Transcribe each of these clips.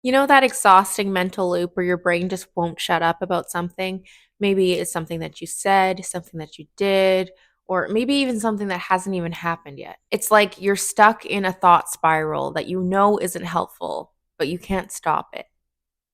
You know that exhausting mental loop where your brain just won't shut up about something? Maybe it's something that you said, something that you did, or maybe even something that hasn't even happened yet. It's like you're stuck in a thought spiral that you know isn't helpful, but you can't stop it.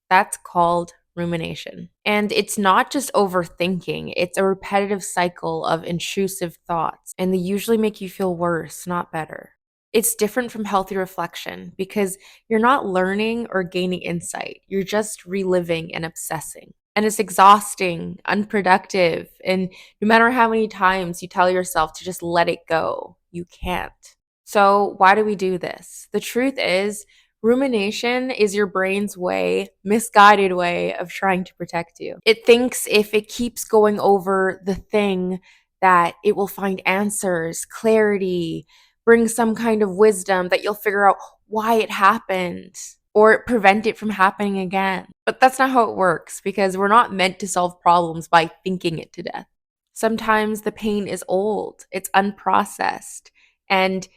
That's called rumination. And it's not just overthinking, it's a repetitive cycle of intrusive thoughts, and they usually make you feel worse, not better. It's different from healthy reflection because you're not learning or gaining insight, you're just reliving and obsessing. And it's exhausting, unproductive, and no matter how many times you tell yourself to just let it go, you can't. So, why do we do this? The truth is, rumination is your brain's way, misguided way of trying to protect you. It thinks if it keeps going over the thing that it will find answers, clarity, bring some kind of wisdom that you'll figure out why it happened or prevent it from happening again. But that's not how it works because we're not meant to solve problems by thinking it to death. Sometimes the pain is old, it's unprocessed, and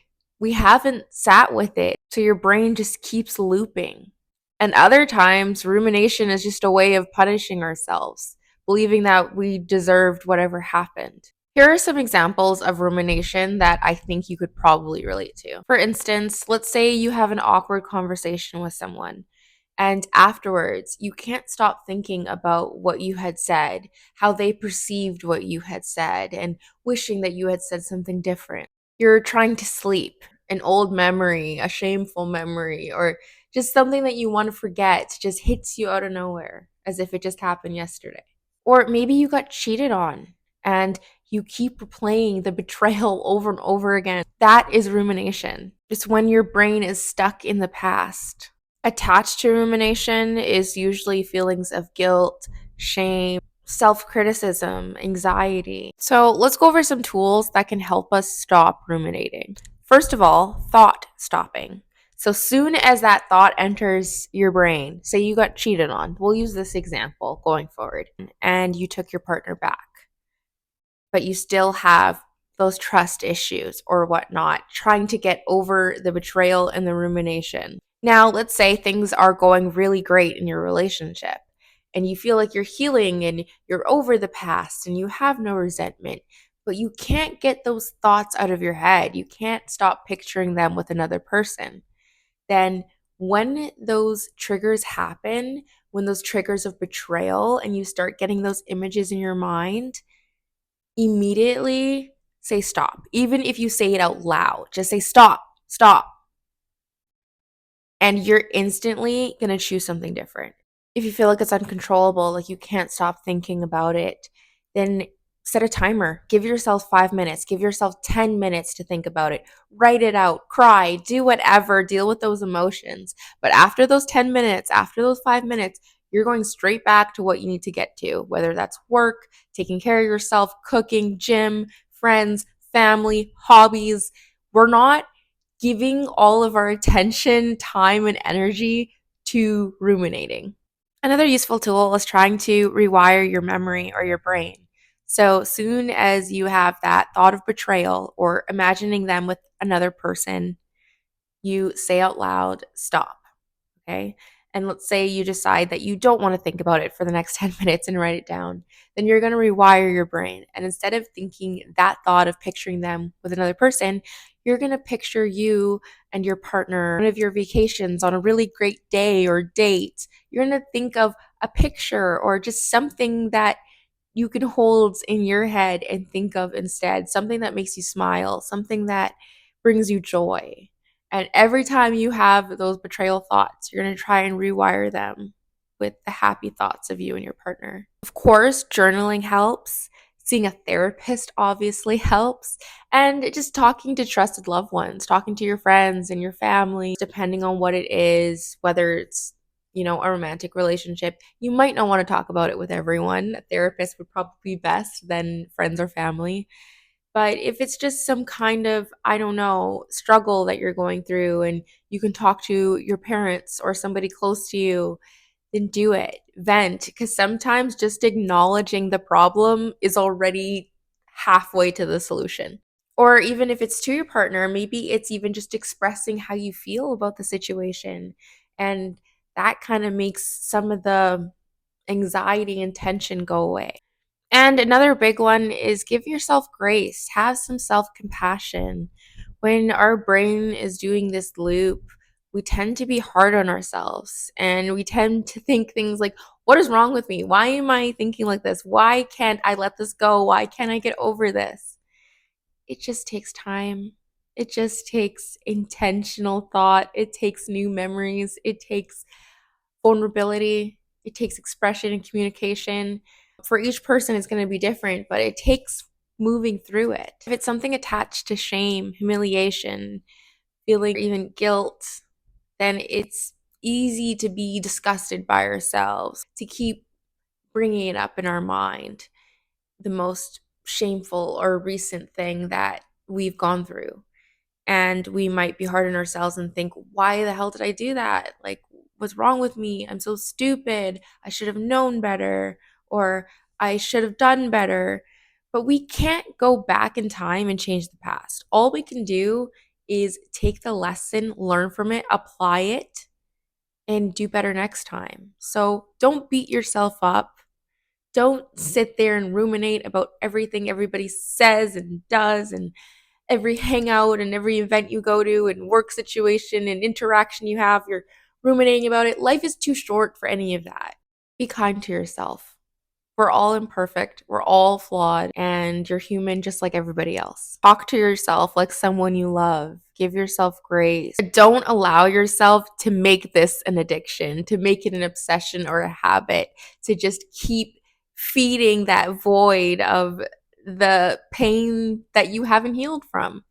we haven't sat with it. So your brain just keeps looping. And other times, rumination is just a way of punishing ourselves, believing that we deserved whatever happened. Here are some examples of rumination that I think you could probably relate to. For instance, let's say you have an awkward conversation with someone, and afterwards, you can't stop thinking about what you had said, how they perceived what you had said, and wishing that you had said something different. You're trying to sleep, an old memory, a shameful memory, or just something that you want to forget just hits you out of nowhere as if it just happened yesterday. Or maybe you got cheated on and you keep replaying the betrayal over and over again. That is rumination. It's when your brain is stuck in the past. Attached to rumination is usually feelings of guilt, shame, self criticism, anxiety. So let's go over some tools that can help us stop ruminating. First of all, thought stopping. So soon as that thought enters your brain, say you got cheated on, we'll use this example going forward, and you took your partner back, but you still have those trust issues or whatnot, trying to get over the betrayal and the rumination. Now, let's say things are going really great in your relationship and you feel like you're healing and you're over the past and you have no resentment, but you can't get those thoughts out of your head. You can't stop picturing them with another person. Then, when those triggers happen, when those triggers of betrayal and you start getting those images in your mind, immediately say stop. Even if you say it out loud, just say stop, stop. And you're instantly going to choose something different. If you feel like it's uncontrollable, like you can't stop thinking about it, then set a timer. Give yourself 5 minutes, give yourself 10 minutes to think about it. Write it out, cry, do whatever, deal with those emotions. But after those 10 minutes, after those 5 minutes, you're going straight back to what you need to get to, whether that's work, taking care of yourself, cooking, gym, friends, family, hobbies. We're not giving all of our attention, time, and energy to ruminating. Another useful tool is trying to rewire your memory or your brain. So, soon as you have that thought of betrayal or imagining them with another person, you say out loud, stop. Okay. And let's say you decide that you don't want to think about it for the next 10 minutes and write it down. Then you're going to rewire your brain. And instead of thinking that thought of picturing them with another person, you're going to picture you and your partner, one of your vacations on a really great day or date. You're going to think of a picture or just something that you can hold in your head and think of instead, something that makes you smile, something that brings you joy. And every time you have those betrayal thoughts, you're going to try and rewire them with the happy thoughts of you and your partner. Of course, journaling helps. Seeing a therapist obviously helps. And just talking to trusted loved ones, talking to your friends and your family, depending on what it is, whether it's a romantic relationship, you might not want to talk about it with everyone. A therapist would probably be best than friends or family. But if it's just some kind of, I don't know, struggle that you're going through and you can talk to your parents or somebody close to you, then do it. Vent. Because sometimes just acknowledging the problem is already halfway to the solution. Or even if it's to your partner, maybe it's even just expressing how you feel about the situation and that kind of makes some of the anxiety and tension go away. And another big one is give yourself grace, have some self compassion. When our brain is doing this loop, we tend to be hard on ourselves and we tend to think things like, what is wrong with me? Why am I thinking like this? Why can't I let this go? Why can't I get over this? It just takes time. It just takes intentional thought. It takes new memories. It takes vulnerability. It takes expression and communication. For each person, it's going to be different, but it takes moving through it. If it's something attached to shame, humiliation, feeling even guilt, then it's easy to be disgusted by ourselves, to keep bringing it up in our mind, the most shameful or recent thing that we've gone through. And we might be hard on ourselves and think, why the hell did I do that? Like, what's wrong with me? I'm so stupid. I should have known better, or I should have done better. But we can't go back in time and change the past. All we can do is take the lesson, learn from it, apply it, and do better next time. So don't beat yourself up. Don't sit there and ruminate about everything everybody says and does, and every hangout and every event you go to and work situation and interaction you have, you're ruminating about it. Life is too short for any of that. Be kind to yourself. We're all imperfect, we're all flawed, and you're human just like everybody else. Talk to yourself like someone you love. Give yourself grace. Don't allow yourself to make this an addiction, to make it an obsession or a habit, to just keep feeding that void of the pain that you haven't healed from.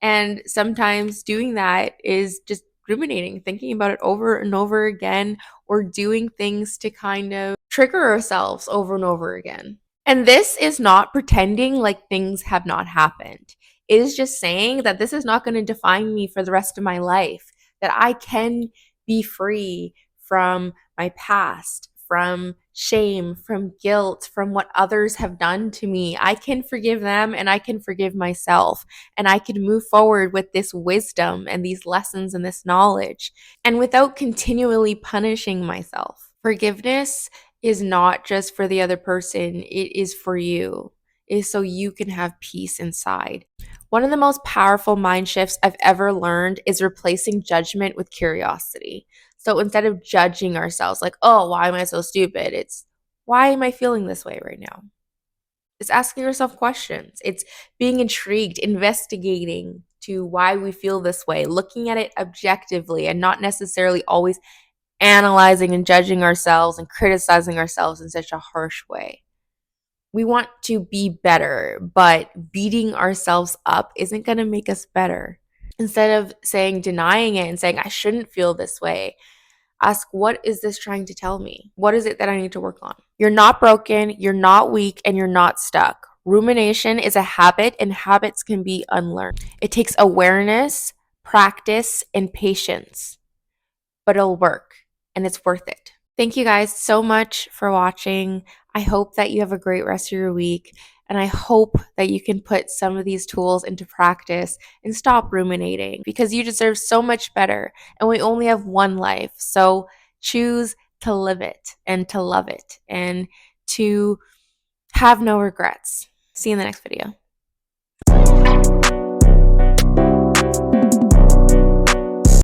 And sometimes doing that is just ruminating, thinking about it over and over again, or doing things to kind of trigger ourselves over and over again. And this is not pretending like things have not happened. It is just saying that this is not going to define me for the rest of my life, that I can be free from my past, from shame, from guilt, from what others have done to me. I can forgive them and I can forgive myself, and I can move forward with this wisdom and these lessons and this knowledge, and without continually punishing myself. Forgiveness is not just for the other person, it is for you. It is so you can have peace inside. One of the most powerful mind shifts I've ever learned is replacing judgment with curiosity. So instead of judging ourselves, like, oh, why am I so stupid? It's, why am I feeling this way right now? It's asking yourself questions. It's being intrigued, investigating to why we feel this way, looking at it objectively and not necessarily always analyzing and judging ourselves and criticizing ourselves in such a harsh way. We want to be better, but beating ourselves up isn't going to make us better. Instead of saying, denying it and saying, I shouldn't feel this way, ask, what is this trying to tell me? What is it that I need to work on? You're not broken, you're not weak, and you're not stuck. Rumination is a habit, and habits can be unlearned. It takes awareness, practice, and patience, but it'll work, and it's worth it. Thank you guys so much for watching. I hope that you have a great rest of your week, and I hope that you can put some of these tools into practice and stop ruminating, because you deserve so much better, and we only have one life. So choose to live it and to love it and to have no regrets. See you in the next video.